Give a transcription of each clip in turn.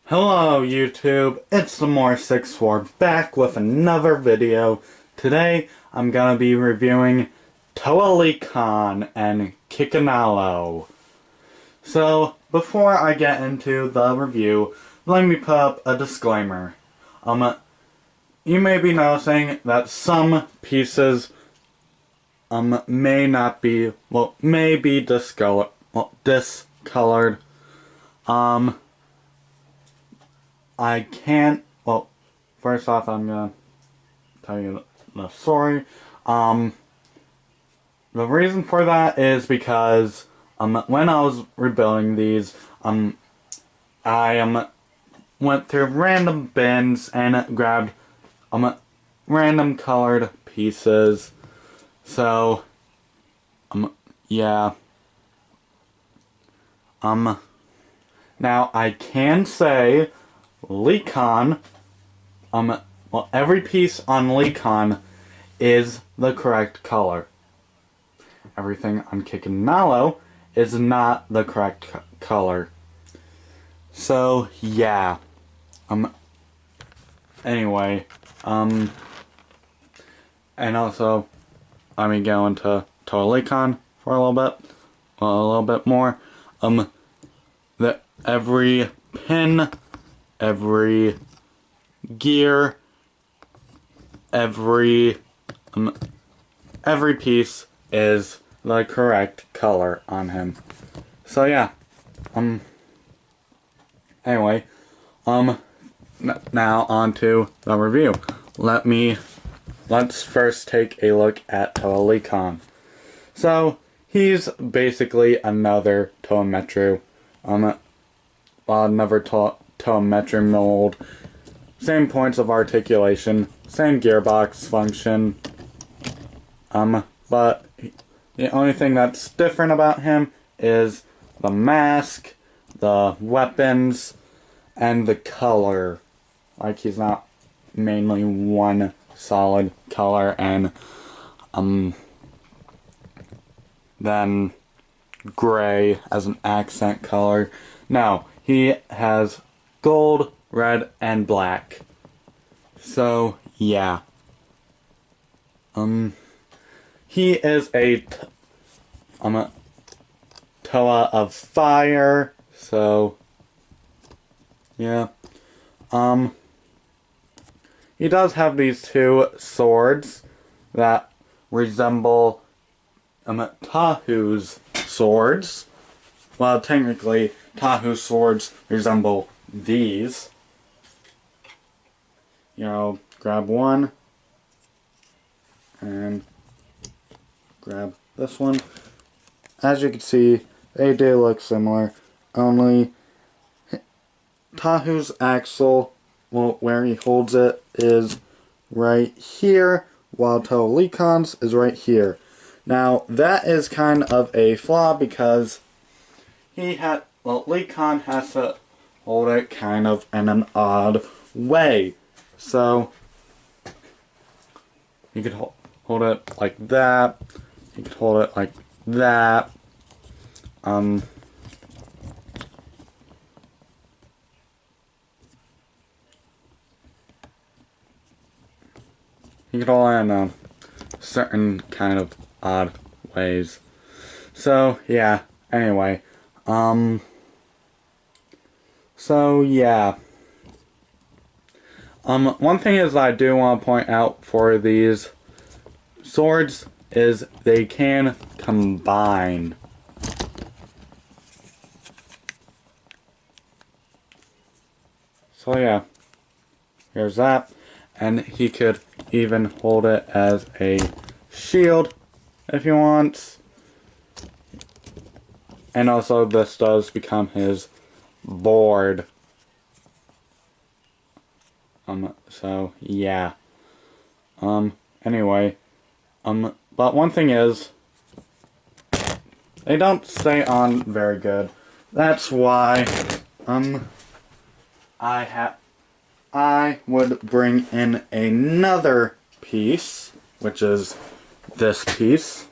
Hello YouTube, it's the More64 back with another video. Today I'm gonna be reviewing Toa Lhikan and Kikanalo. So before I get into the review, let me put up a disclaimer. You may be noticing that some pieces may not be, may be discolored. I can't, first off I'm gonna tell you the story. The reason for that is because, when I was rebuilding these, I, went through random bins and grabbed, random colored pieces. So, yeah. Now I can say Lhikan, every piece on Lhikan is the correct color. Everything on Kikanalo is not the correct color. So, yeah. Anyway, and also, let me go into Toa Lhikan for a little bit more. That every pin, every gear, every piece is the correct color on him. So yeah, anyway, now on to the review. Let's first take a look at Toa Lhikan. So, he's basically another Toa Metru. Another Toa Metru mold. Same points of articulation, same gearbox function. But the only thing that's different about him is the mask, the weapons, and the color. Like, he's not mainly one solid color and then gray as an accent color. No, he has gold, red, and black. So, yeah. He is a Toa of fire, so yeah. He does have these two swords that resemble Tahu's swords. Well, technically, Tahu's swords resemble these. Grab one and grab this one. As you can see, they do look similar, only Tahu's axle, where he holds it, is right here, while Toa Lhikan's is right here. Now, that is kind of a flaw because Lhikan has to hold it kind of in an odd way. So, you could hold it like that, you could hold it like that. You could hold it in a certain kind of odd ways. So, yeah, anyway. So, yeah. One thing is I do want to point out for these swords is they can combine. So, yeah. Here's that. And he could even hold it as a shield if he wants. And also this does become his board. So yeah. Anyway. But one thing is, they don't stay on very good. That's why, I would bring in another piece, which is this piece.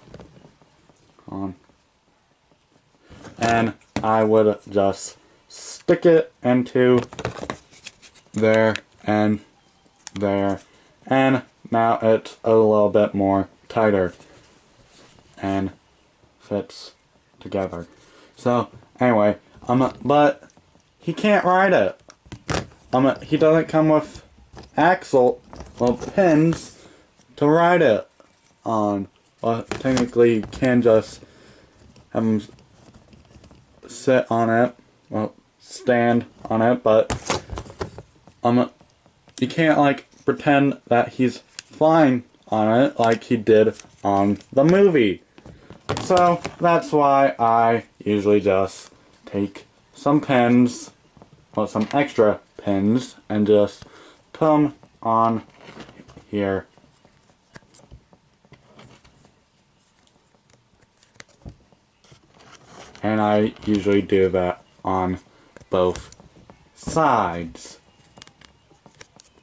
And I would just stick it into there and there, and now it's a little bit more tighter and fits together. So anyway, but he can't ride it. He doesn't come with pins to ride it on. Well, technically you can just have him sit on it, well, stand on it, but you can't like pretend that he's flying on it like he did on the movie. So that's why I usually just take some pins, well, some extra pins, and just put them on here. And I usually do that on both sides.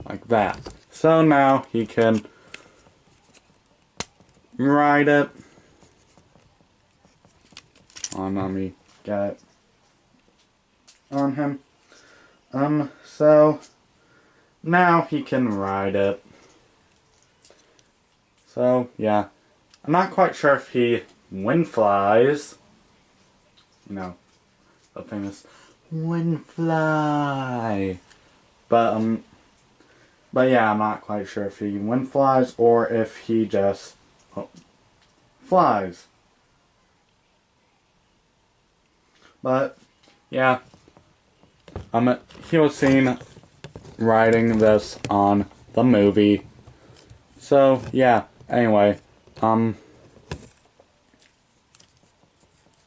Like that. So now he can ride it. Let me get it on him. So now he can ride it. So yeah, I'm not quite sure if he wind flies. You know, the famous wind fly. But yeah, I'm not quite sure if he wind flies or if he just flies. But yeah, he was seen riding this on the movie. So yeah, anyway,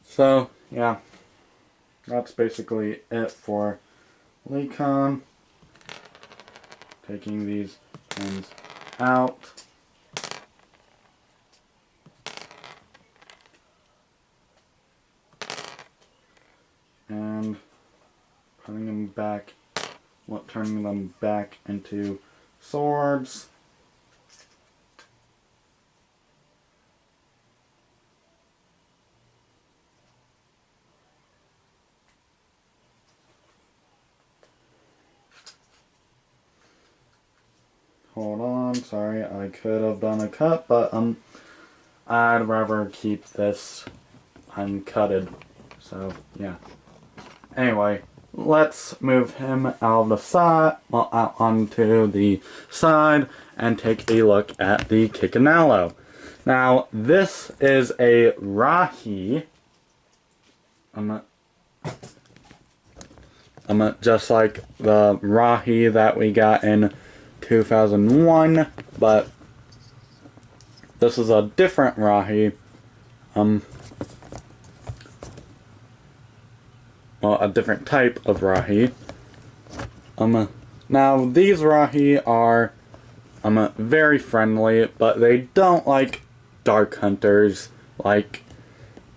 so yeah, that's basically it for Lhikan. Taking these pins out. And putting them back, turning them back into swords. Hold on, sorry, I could have done a cut, but I'd rather keep this uncutted. So yeah. Anyway, let's move him out of the side, well, out onto the side, and take a look at the Kikanalo. Now, this is a Rahi. Just like the Rahi that we got in 2001, but this is a different Rahi. Well, a different type of Rahi. Now these Rahi are very friendly, but they don't like dark hunters like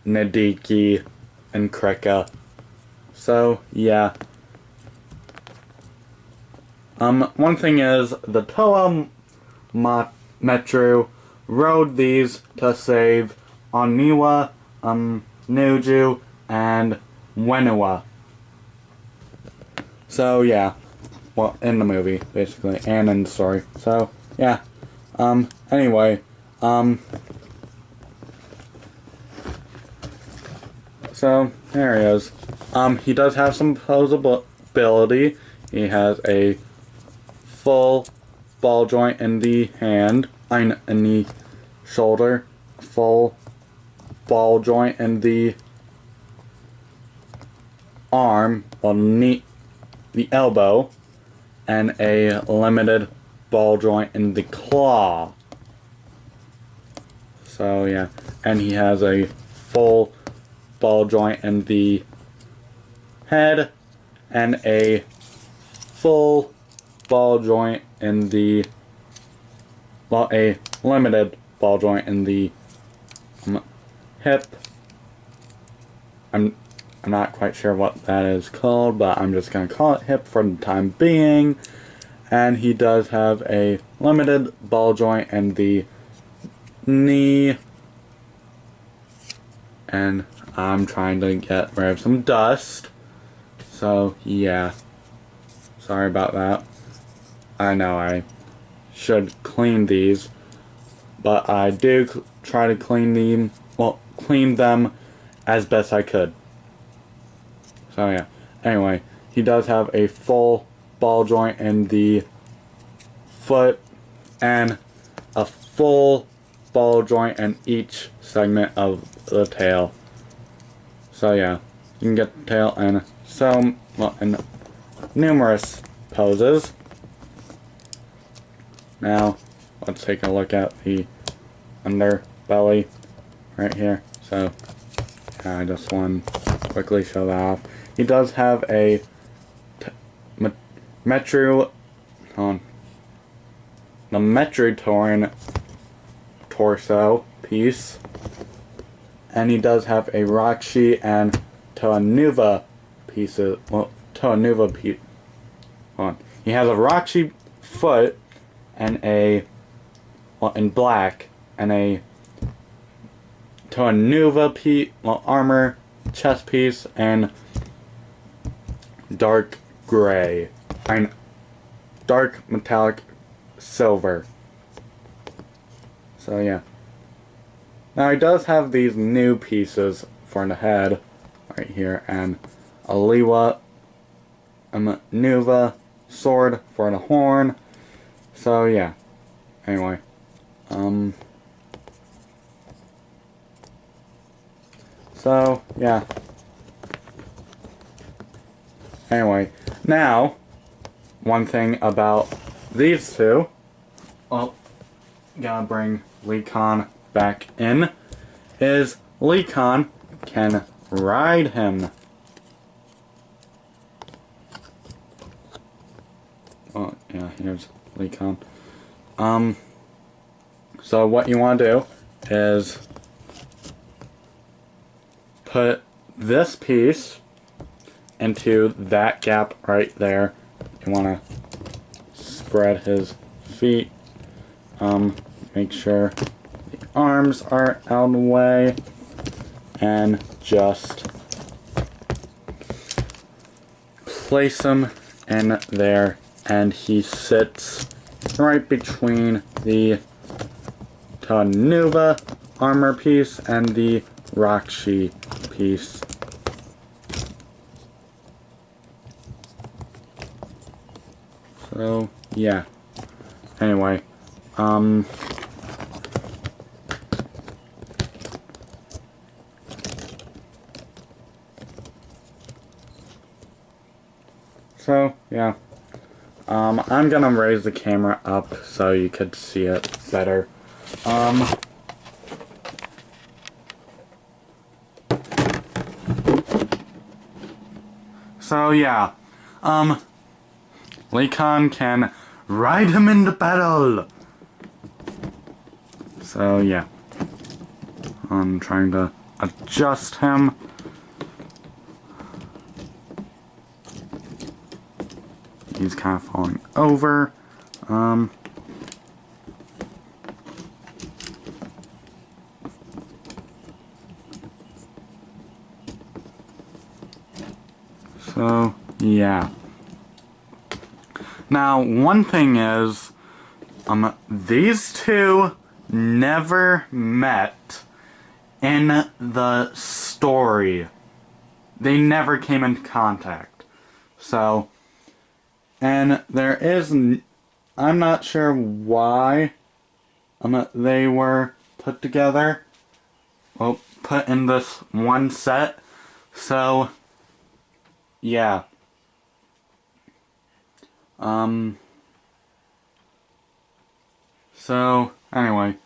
Nadiki and Kreka. So yeah. One thing is, the Toa Metro rode these to save Oniwa, Nuju, and Wenua. So yeah, well, in the movie basically, and in the story. So yeah. Anyway, so there he is. He does have some posability. He has a full ball joint in the hand, in the shoulder, full ball joint in the arm, or knee, the elbow, and a limited ball joint in the claw. So yeah, and he has a full ball joint in the head, and a full ball joint in the, well, a limited ball joint in the hip. I'm not quite sure what that is called, but I'm just going to call it hip for the time being. And he does have a limited ball joint in the knee. And I'm trying to get rid of some dust. So, yeah. Sorry about that. I know I should clean these, but I do try to clean them as best I could. So yeah. Anyway, he does have a full ball joint in the foot and a full ball joint in each segment of the tail. So yeah, you can get the tail in numerous poses. Now, let's take a look at the underbelly right here. So, yeah, I just want to quickly show that off. He does have a the Metrotorin torso piece, and he does have a Rakshi and Toa pieces. Well, Toa piece. He has a Rakshi foot and in black, and a Toa armor chest piece and dark gray and dark metallic silver. So yeah. Now he does have these new pieces for the head right here, and a Liwa Nuva sword for the horn. So yeah. Anyway. So yeah. Anyway, now one thing about these two. Well, gotta bring Lhikan back in. Is Lhikan can ride him. Oh yeah, here's Lhikan. So what you want to do is put this piece into that gap right there. You want to spread his feet. Make sure the arms are out of the way, and just place him in there, and he sits right between the Tanuva armor piece and the Rakshi piece. So, yeah. Anyway, so, yeah. I'm gonna raise the camera up so you could see it better. So, yeah. Lhikan can ride him into battle! So, yeah. I'm trying to adjust him. He's kind of falling over. So, yeah. Now, one thing is, these two never met in the story. They never came into contact. So, and there is, I'm not sure why they were put together. Well, put in this one set. So, yeah. So, anyway.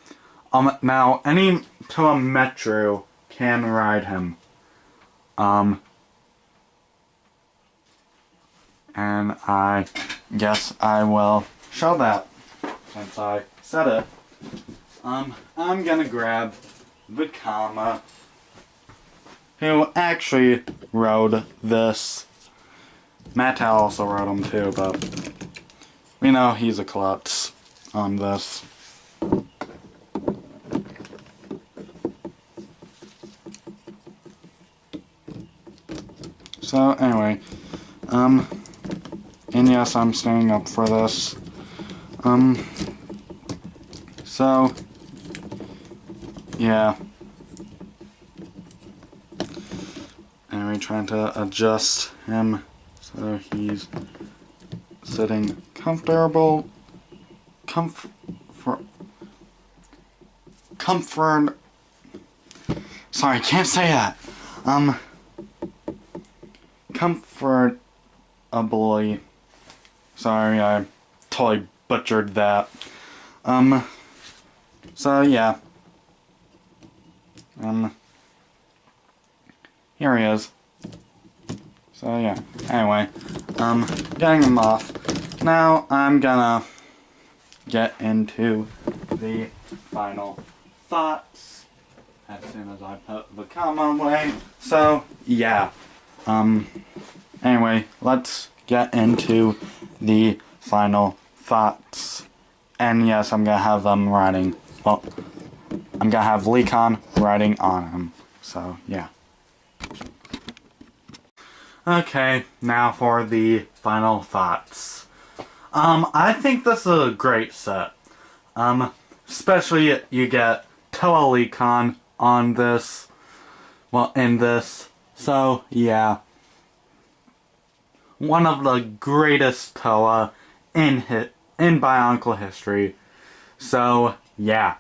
Now, any Toa Metro can ride him. And I guess I will show that, since I said it. I'm gonna grab Vikama, who actually rode this. Matt also rode him too, but we know he's a klutz on this. So anyway, And yes, I'm staying up for this. So, yeah. And we're trying to adjust him so he's sitting comfort. Sorry, can't say that. Comfortably. Sorry, I totally butchered that. So yeah. Here he is. So yeah. Anyway, getting him off. Now I'm gonna get into the final thoughts as soon as I put the comma away. So yeah. Anyway, let's get into the final thoughts. And yes, I'm gonna have them writing. Well, I'm gonna have Lhikan writing on him. So yeah. Okay, now for the final thoughts. I think this is a great set. Especially you get Toa Lhikan on this. Well, in this. So, yeah. One of the greatest Toa in Bionicle history. So, yeah.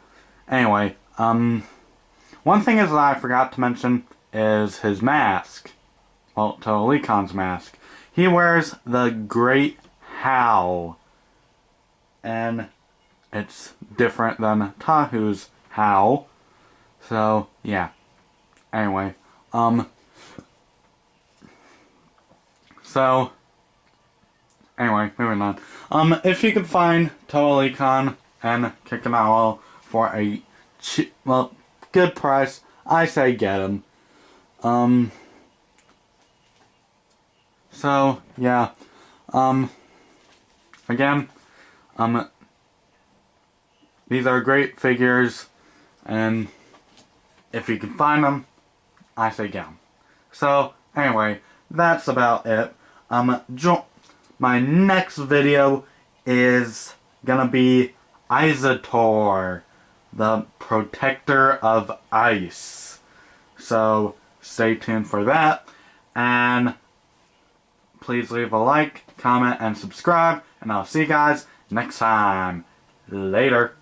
Anyway, one thing is that I forgot to mention is his mask. Well, Toa Lhikan's mask. He wears the Great Howl. And it's different than Tahu's howl. So, yeah. Anyway, moving on. If you could find Toa Lhikan and Kikanalo for a good price, I say get them. So, yeah. Again, these are great figures, and if you can find them, I say get them. So, anyway, that's about it. My next video is gonna be Isotor, the Protector of Ice. So, stay tuned for that, and please leave a like, comment, and subscribe, and I'll see you guys next time. Later.